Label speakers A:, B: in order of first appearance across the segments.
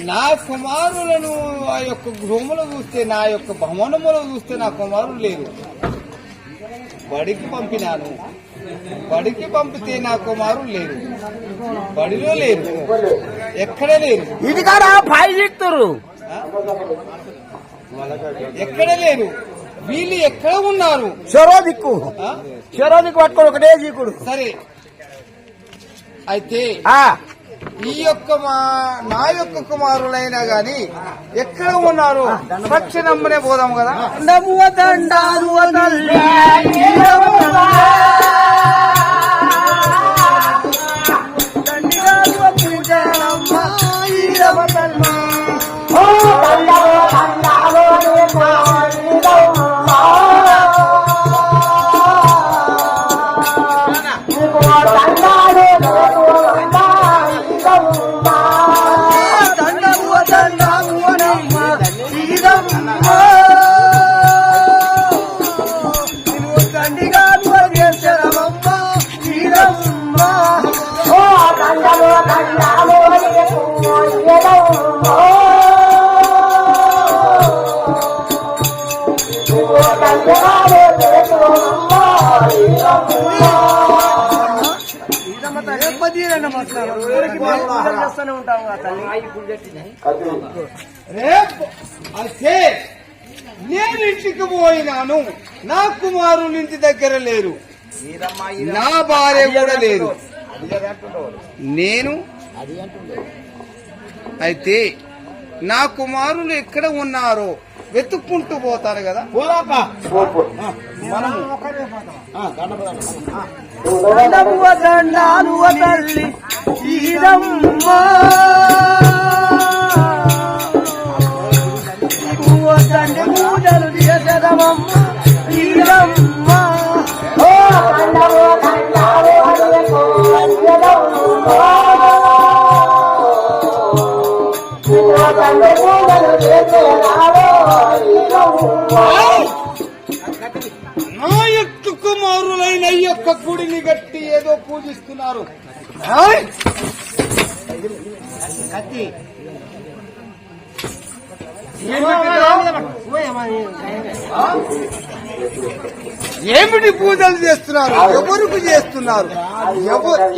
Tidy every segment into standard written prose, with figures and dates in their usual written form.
A: నా కుమారులను ఆ యొక్క గృహములు చూస్తే, నా యొక్క భవనములు చూస్తే నా కుమారులు లేరు. బడికి పంపినాను, బడికి పంపితే నా కుమారులు లేరు, బడిలో లేరు, ఎక్కడ లేరు.
B: ఇది కాదా పై చెప్తారు,
A: ఎక్కడ లేరు. వీళ్ళు ఎక్కడ ఉన్నారు?
B: చెరో దిక్కు పట్టుకోడు ఒకటే జీకుడు.
A: సరే, అయితే ఈ యొక్క నా యొక్క కుమారులైనా గాని ఎక్కడ ఉన్నారు? తక్షణమ్మనే పోదాం కదా. అయితే నేను ఇంటికి పోయినాను, నా కుమారులు ఇంటి దగ్గర లేరు, నా భార్య కూడా లేరు. నేను అయితే నా కుమారులు ఎక్కడ ఉన్నారో వెతుక్కుంటూ పోతారు కదా. మనము నా యొక్క కుమారులైన ఈ యొక్క గుడిని గట్టి ఏదో పూజిస్తున్నారు. ఏమిటి పూజలు చేస్తున్నారు? ఎవరికి చేస్తున్నారు?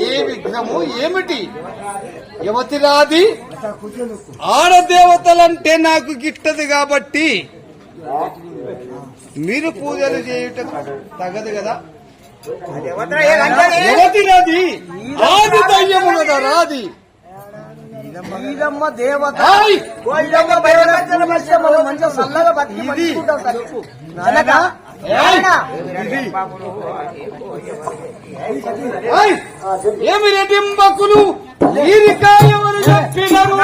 A: ఏ విఘ్నము ఏమిటి? యువతిరాది ఆడదేవతలంటే నాకు గిట్టదు కాబట్టి మీరు పూజలు చేయుట తగదు కదా. యువతిరాది ఆది దయ్యము కదా రాది.
B: దేవత
A: ఏమి రెడ్డింబకులు వీరికా ఎవరు చెప్పినరు?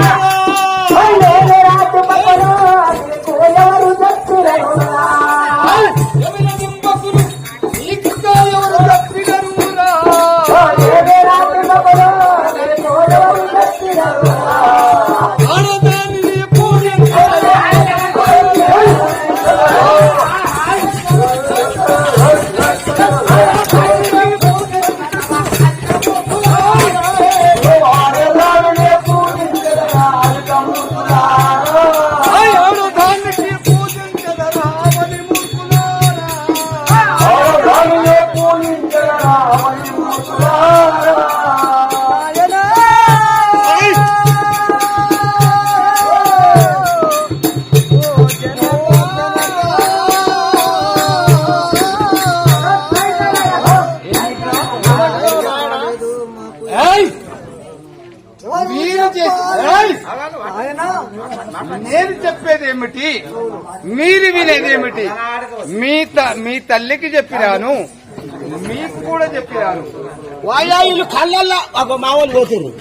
A: నేను చెప్పేదేమిటి, మీరు వినేదేమిటి? మీ తల్లికి చెప్పిరాను, మీకు కూడా చెప్పిరాను.
B: వాయాయిలు కళ్ళల్లో ఒక మామూలు పోతుంది.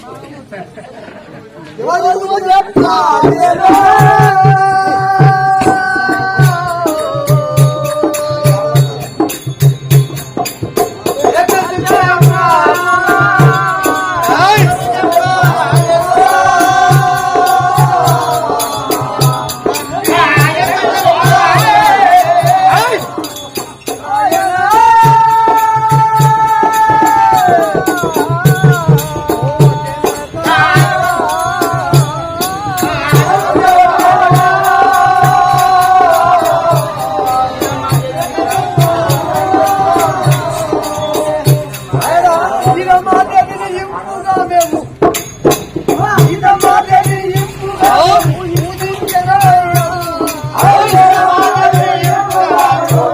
B: ఇంపుగా మేము ఇదమాదేవి ఇంపుగా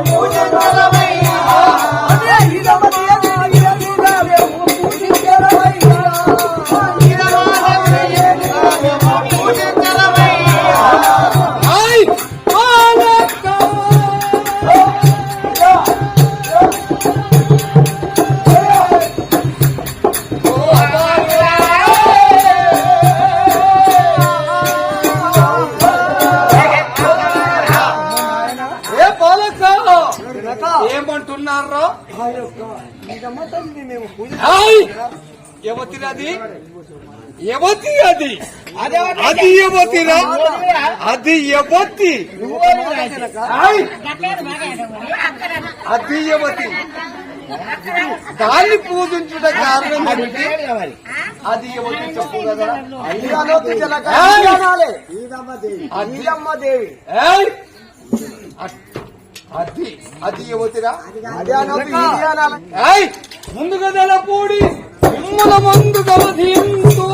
B: పూజించదమయ్యా. అదే ఇదమాదేవి ఇంపుగా మేము పూజించదమయ్యా.
A: ఏమంటున్నారో యువతిరది యువతి అది అది యువతిరా అది యువతి అది యువతి దాన్ని పూజించుట కారణం ఏమిటి? అది యువతి చెప్పు కదా. అది అది యువతిరా ముందుగా పూడి మిమ్మల ముందు గవధింతు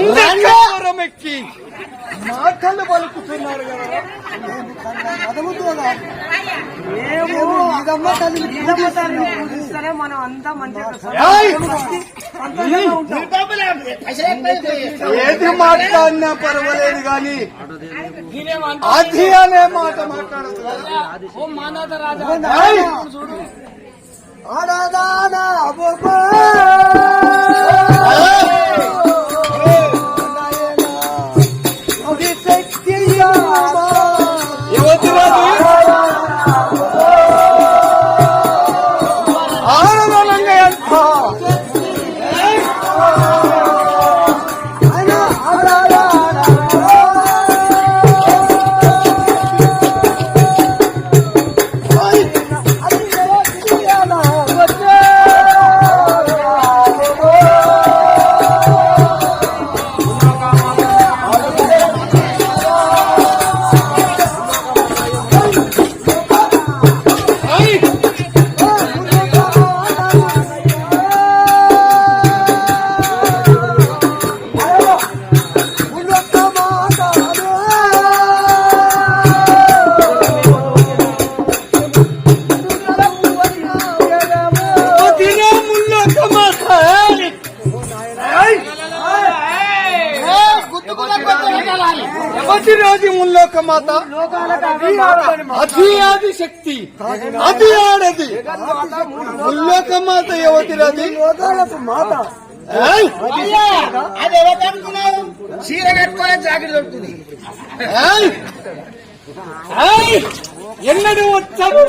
A: కండకారమెక్కి మాటలు పలుకుతున్నారు కదా.
B: మనం అంతా మంచిగా
A: ఏది మాట్లాడినా పర్వాలేదు గాని అది అనే మాట మాట్లాడదు. అతిరాది ముల్లోక మాత అతి ఆది శక్తి అది ఆడది ముల్లోక మాత యువతిరాది
B: మాత చీర కట్టుకోవాలి జాకెట్ దొరుకుతుంది.
A: ఎన్నడూ వచ్చాము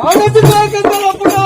A: ఆడది కాకప్పుడు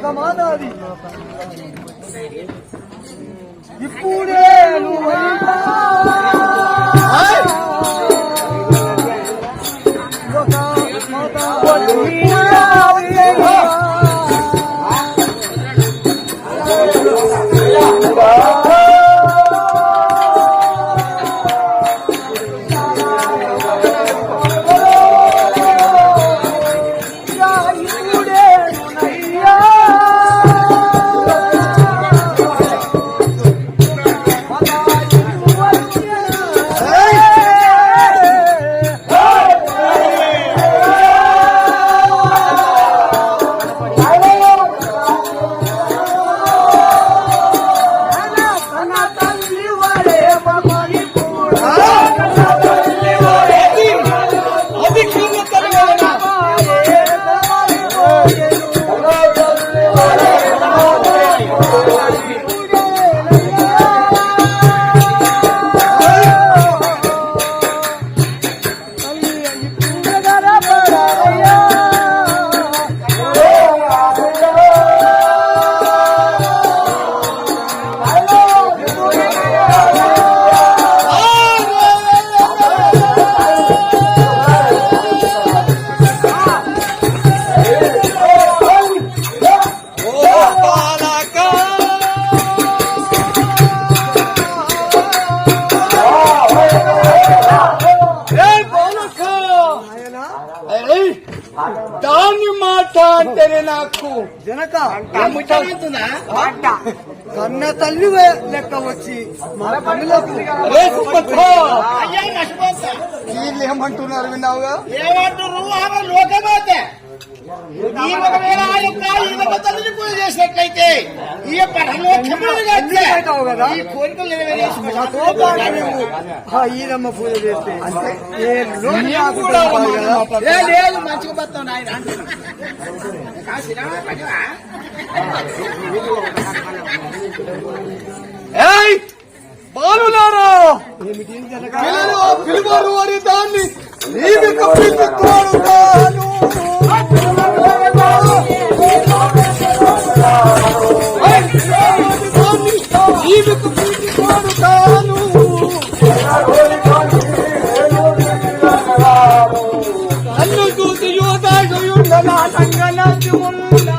B: లోకమాత అది ఇప్పుడే దాని మాట అంటేనే నాకు జనక కన్న తల్లి లెక్క వచ్చి మన పనులకు వీళ్ళు ఏమంటున్నారు విన్నావుగా?
A: ఏమంటున్నారు? లోకమాతే ఒకవేళ ఆ యొక్క తల్లిని పూజ చేసినట్లయితే ఈ కోరికలు
B: ఈరమ్మ పూజ చేస్తే
A: లేదు మంచిగా బతాం ఆయన
B: బాలులారా పిలువరు అని దాన్ని నీకు కోరుతాను నన్ను చూసి యోధాయుండలా సంగనాచి ముల్లా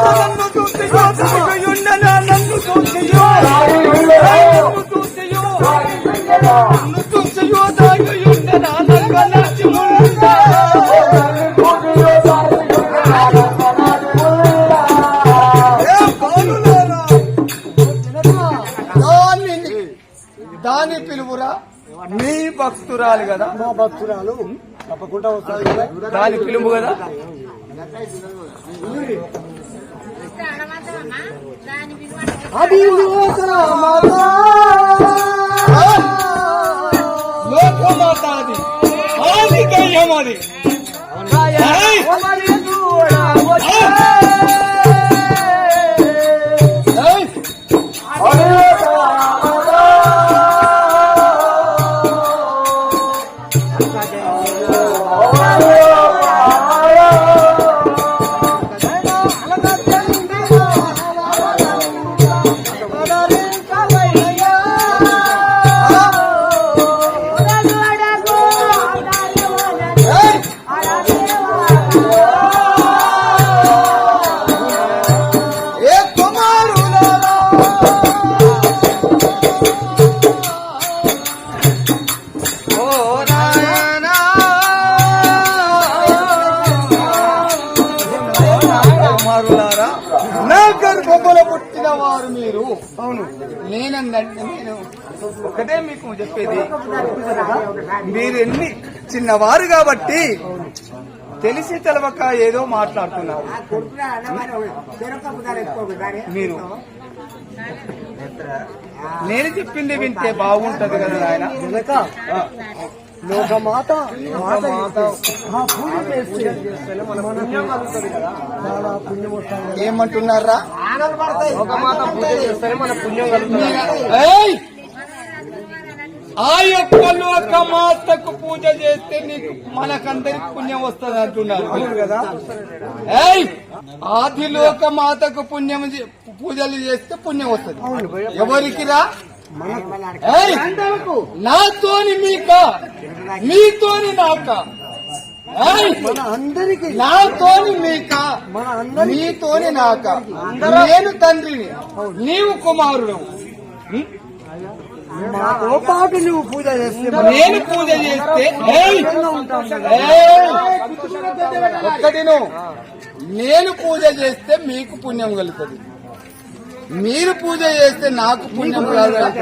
B: నన్ను చూసి యోధాయుండలా నన్ను చూసి యోధాయుండలా సంగనాచి ముల్లా దాని పిలువురా మీ భక్తురాలు కదా? మా భక్తురాలు తప్పకుండా వస్తుంది కదా. దాని పిలువు కదా? అది లోకమాత అది ఆది దయ్యం అది పుట్టిన వారు మీరు. అవును, నేనందంటే నేను ఒకటే మీకు చెప్పేది, మీరు ఎన్ని చిన్నవారు కాబట్టి తెలిసి తెలవక ఏదో మాట్లాడుతున్నారు. మీరు నేను చెప్పింది వింటే బాగుంటది కదా నాయన. లోకమాత ఏమంటున్నారా? లోకమాత పూజ చేస్తే మన పుణ్యం కలుగుతుంది.
A: ఆ యొక్క లోకమాతకు పూజ చేస్తే నీకు మనకందరికి పుణ్యం వస్తుంది అంటున్నారు
B: కదా.
A: ఏయ్ ఆది లోకమాతకు పుణ్యం పూజలు చేస్తే పుణ్యం వస్తుంది. ఎవరికి రా? ఏయ్ నాతోని మీక, మీతోని నాక.
B: అందరికి
A: నాతోని మీక,
B: మన అందరి
A: నీతోని నాక. నేను తండ్రిని, నీవు కుమారుడు.
B: మాతో పాటు నువ్వు పూజ చేస్తే
A: నేను పూజ చేస్తే ఒక్కటిను, నేను పూజ చేస్తే మీకు పుణ్యం కలుగుతుంది, మీరు పూజ చేస్తే నాకు పుణ్యం కలుగుతుంది.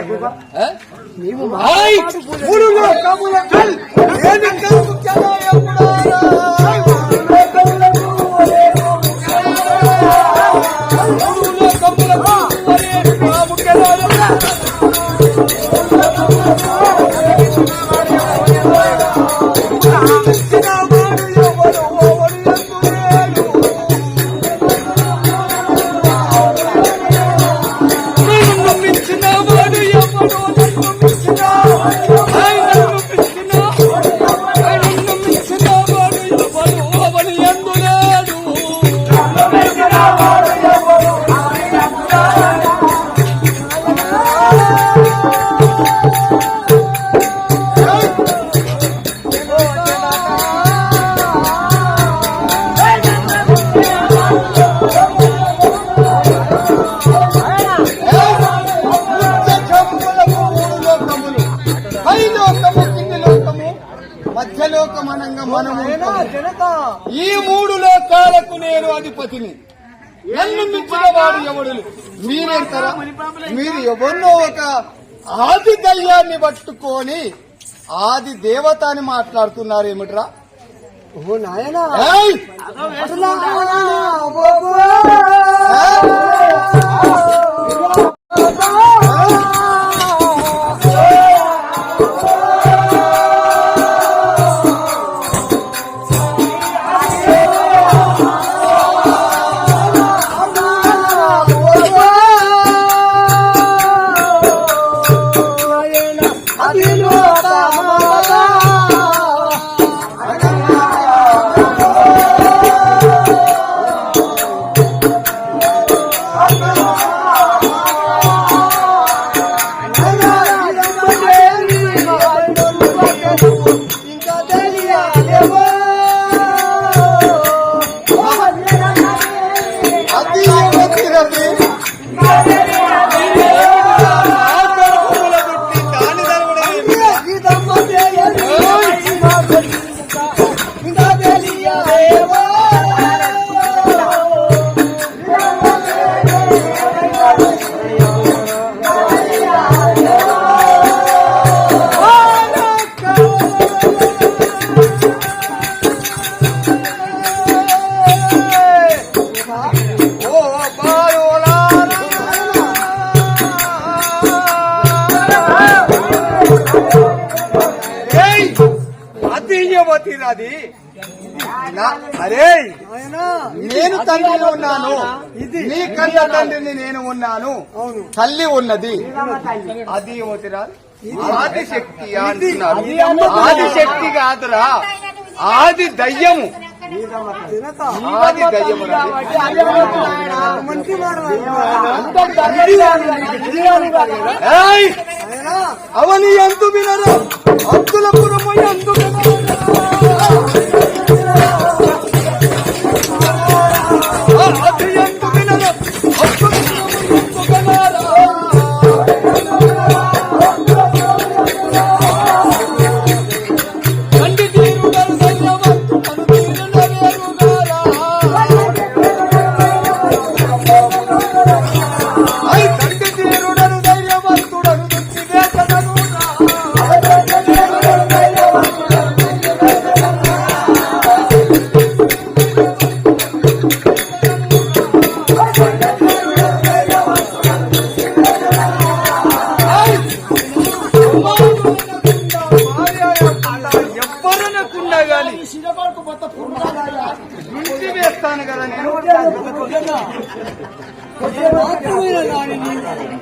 A: మధ్యలోకమనంగా మనము ఈ మూడు లోకాలకు నేను అధిపతిని. నన్ను మించిన వాడు ఎవడు? మీరేంటారా? మీరు ఎవరినో ఒక ఆది దయ్యాన్ని పట్టుకొని ఆది దేవత అని మాట్లాడుతున్నారు ఏమిట్రా?
B: ఓ నాయనా
A: అది అరే నేను తండ్రిని ఉన్నాను, నీ కన్న తండ్రిని నేను ఉన్నాను, తల్లి ఉన్నది. అది ఓతిరా ఆదిశక్తి అంటున్నారు. ఆదిశక్తి కాదురా, ఆది దయ్యము. ఆది దయ్యము అవని ఎందు వినరు, అద్దుల పురము ఎందు వేస్తాను కదా నేను.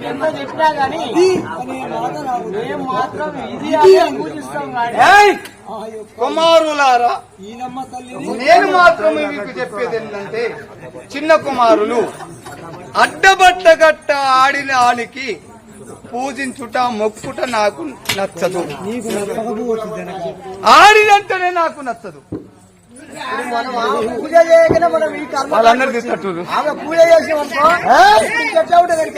C: ఎంత చెప్పినా గానీ మేము మాత్రం ఇది పూజిస్తాం కానీ
A: ఏయ్! కుమారులారా, నేను మాత్రమే మీకు చెప్పేది ఏంటంటే, చిన్న కుమారులు అడ్డబట్ట గట్ట ఆడిన ఆనికి పూజించుట మొక్కుట నాకు నచ్చదు. ఆడినంటేనే నాకు నచ్చదు.
B: పూజ చేయగానే మనం ఈ కర్మ
A: వాళ్ళందరూ తీసుకుంటారు.
B: ఆమె పూజ చేసామనుకో ఎట్లా ఉంటుంది కనుక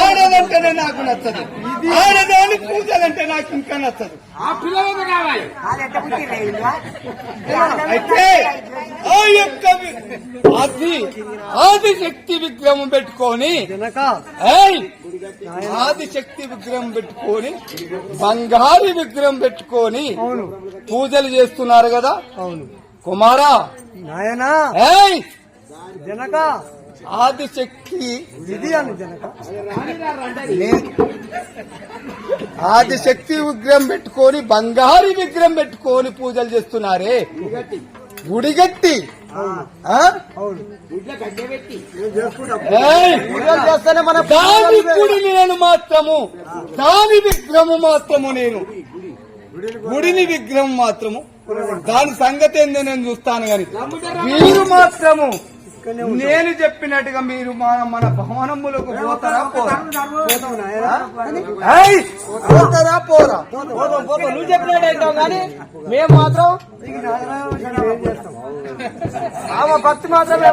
A: ఆడదంటేనే నాకు నచ్చదు. ఆడదాని పూజలంటే నాకు ఇంకా నచ్చదు. అయితే ఆ యొక్క ఆదిశక్తి విగ్రహం పెట్టుకొని ఆదిశక్తి విగ్రహం పెట్టుకొని బంగారు విగ్రహం పెట్టుకొని పూజలు చేస్తున్నారు కదా.
B: అవును
A: కుమారా
B: నాయనా జనక
A: ఆదిశక్తి
B: విధి అని జనక
A: ఆదిశక్తి విగ్రహం పెట్టుకొని బంగారు విగ్రహం పెట్టుకొని పూజలు చేస్తున్నారే, గుడిగట్టి
B: చేస్తేనే మన
A: దాని గుడిని నేను మాత్రము, దాని విగ్రహము మాత్రము, నేను గుడిని విగ్రహం మాత్రము, దాని సంగతి ఏందో నేను చూస్తాను గాని మీరు మాత్రము నేను చెప్పినట్టుగా మీరు మన భవనములకు పోతారా పోరా? పోతారా పోరా?
C: నువ్వు చెప్పినట్టు అవుతాం కానీ మేము మాత్రం ఆమె భక్తి మాత్రమే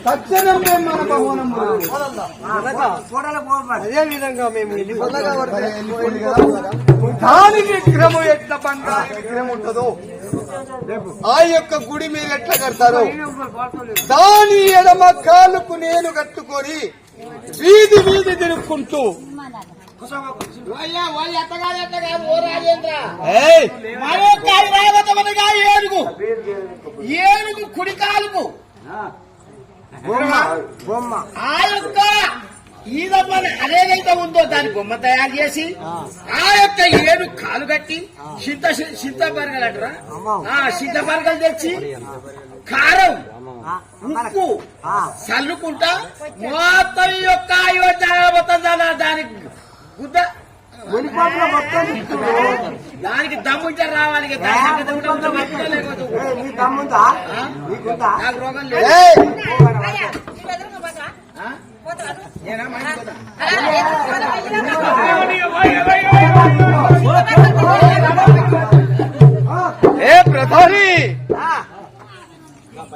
A: తక్షణం మేము మన భవనములు
B: అదే విధంగా మేము
A: దాని విగ్రహము ఎట్లా బంగారు విగ్రహం ఉంటుందో ఆ యొక్క గుడి మీరు ఎట్లా కడతారు, దాని ఎడమ కాలుకు నేను కట్టుకొని వీధి వీధి తిరుక్కుంటూ
C: ఏనుగు కుడి కాలుకు
B: బొమ్మ
C: ఆ యొక్క ఈదమ్మని అదేదైతే ఉందో దాని బొమ్మ తయారు చేసి ఆ యొక్క ఏడు కాలు కట్టి సింతబరగలు అంటారా, సింతబరగలు తెచ్చి కారం ఉప్పు చల్లుకుంటా మొత్తం ఈ యొక్క అయోధ్య మొత్తం దానికి గుద్ద దానికి దమ్ముంటే రావాలి. నాకు రోగం లేదు.
A: ఏ ప్రధాని,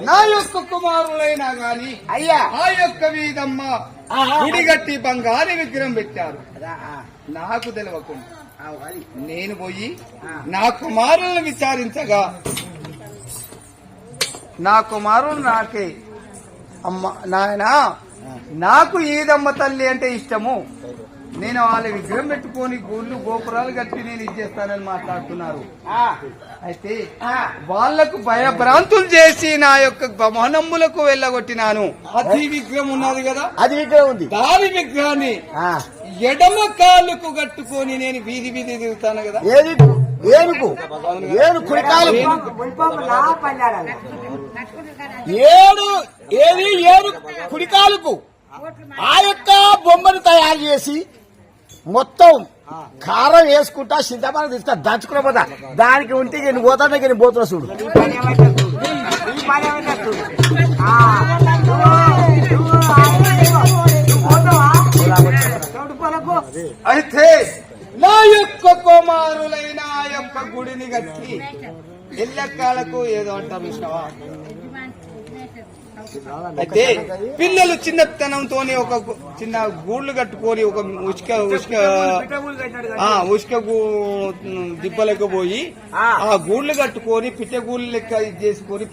A: నా యొక్క కుమారులైనా గాని
C: అయ్యా
A: ఆ యొక్క వీధమ్మ గుడిగట్టి బంగారు విగ్రహం పెట్టారు. నాకు తెలియకుండా నేను పోయి నా కుమారులను విచారించగా నా కుమారులు నాకే అమ్మ నాయనా నాకు ఈదమ్మ తల్లి అంటే ఇష్టము, నేను వాళ్ళ విగ్రహం పెట్టుకొని గుళ్ళు గోపురాలు కట్టి నేను ఇచ్చేస్తానని మాట్లాడుతున్నారు. అయితే వాళ్లకు భయభ్రాంతులు చేసి నా యొక్క భవనములకు వెళ్ళగొట్టినాను. అది విగ్రహం ఉన్నది కదా,
B: అది విగ్రహం ఉంది,
A: దాని విగ్రహాన్ని ఎడమ కాలుకు కట్టుకొని నేను వీధి వీధి తిరుగుతాను కదా.
B: ఏనుగు కుడికాలు ఏడు కుడికాలుకు ఆ యొక్క బొమ్మను తయారు చేసి మొత్తం కారం వేసుకుంటా చింతపండు తీసుకుంటా దంచుకునే పోతా. దానికి ఉంటే నేను పోతానే నేను పోతున్నా చూడు.
A: అయితే నా యొక్క కుమారులైన ఆ యొక్క గుడిని కట్టి ఎల్లకాలకు ఏదో అంటారు విష్ణవా. అయితే పిల్లలు చిన్నతనంతో ఒక చిన్న గూళ్లు కట్టుకొని ఒక ఉష్క దిబ్బలకు పోయి ఆ గూళ్లు కట్టుకొని పిట్టగూళ్ళు లెక్క చేసుకొని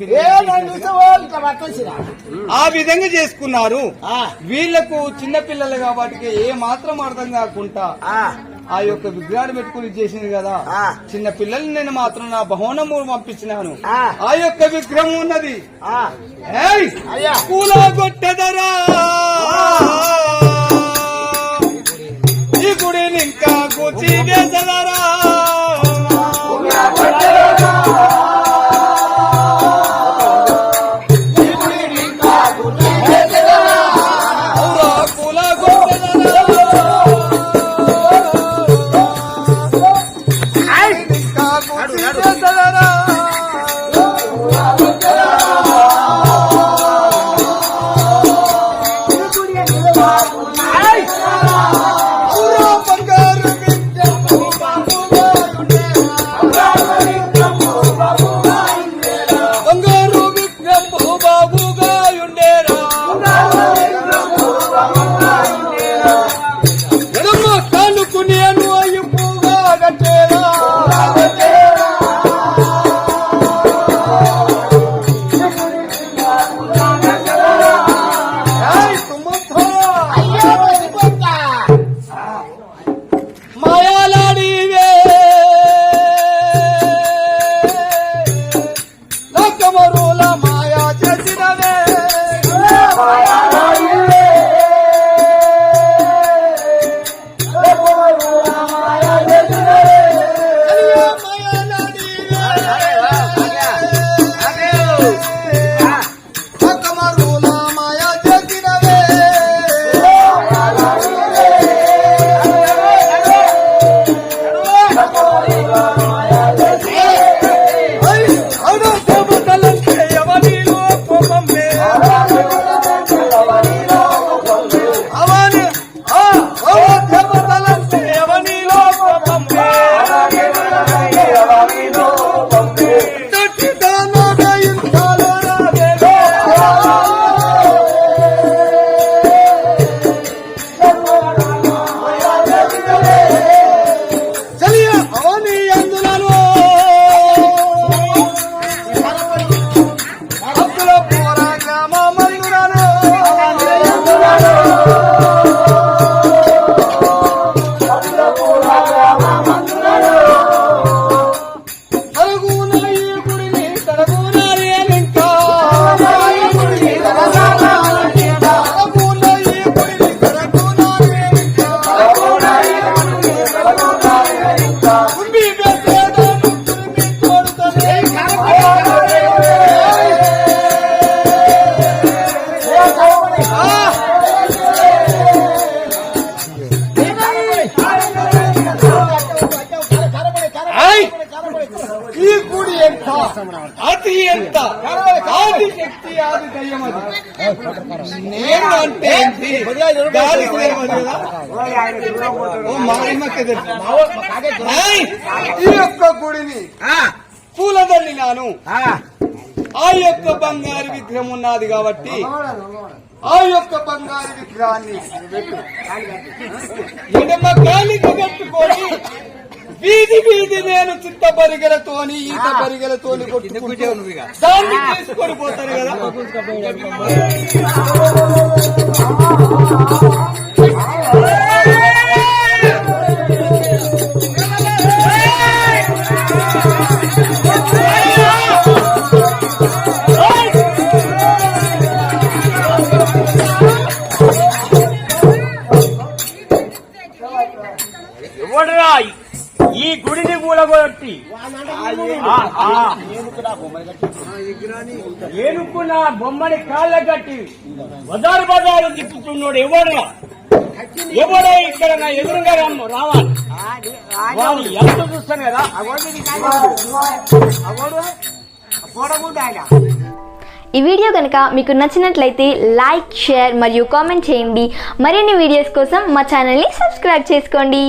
A: ఆ విధంగా చేసుకున్నారు. వీళ్లకు చిన్న పిల్లలు కాబట్టి ఏ మాత్రం అర్థం కాకుండా ఆ యొక్క విగ్రహాన్ని పెట్టుకుని చేసింది కదా. చిన్న పిల్లల్ని నేను మాత్రం నా భవనము పంపించినాను. ఆ యొక్క విగ్రహం ఉన్నది కూలగొట్టదరా ఈ గుడిని ఇంకా కూర్చి వేసదరా. దేవతలంటే ఎవనిలో పంపే తట్టిదానాగా ఇంతలో రావేలో. చలియ అవని అందులను అబ్దుల పూరా గ్రామ మందులను తరుగున ఈ గుడిని తరుగునారే ఇంకా తరుగున ఈ గుడిని తరుగునారే ఇంకా కుంభి బెసేదో కుంభి తోడుతనే ఈ గుడి ఎంత అతి ఎంత ఆది శక్తి ఆది దయ్యం అది నేను అంటే ఏంటి గాలి దయ్యం కదా ఓ మాయమ్మకి తెలుసు. ఏయ్! ఈ యొక్క గుడిని పూలదల్లి నాను ఆ యొక్క బంగారు విగ్రహం ఉన్నది కాబట్టి ఆ యొక్క బంగారు విగ్రహాన్ని ఎడమ గాలికి కట్టుకొని వీధి వీధి నేను చిత్త పరిగెలతోని ఈత పరిగెలతోని కొట్టుకుంటూ దాన్ని తీసుకొని పోతాను కదా.
D: ఎవడరా ఈ గుడిని కూలగొట్టి ఏనుకున్న బొమ్మని కాళ్ళ కట్టి బజారు బజారు తిప్పుతున్నాడు. ఎవడరా ఎవడే ఇక్కడ నా ఎదురుగా రావాలి. వాడు ఎంత చూస్తాను కదా.
E: ఈ వీడియో కనుక మీకు నచ్చినట్లయితే లైక్, షేర్ మరియు కామెంట్ చేయండి. మరిన్ని వీడియోస్ కోసం మా ఛానల్ని సబ్స్క్రైబ్ చేసుకోండి.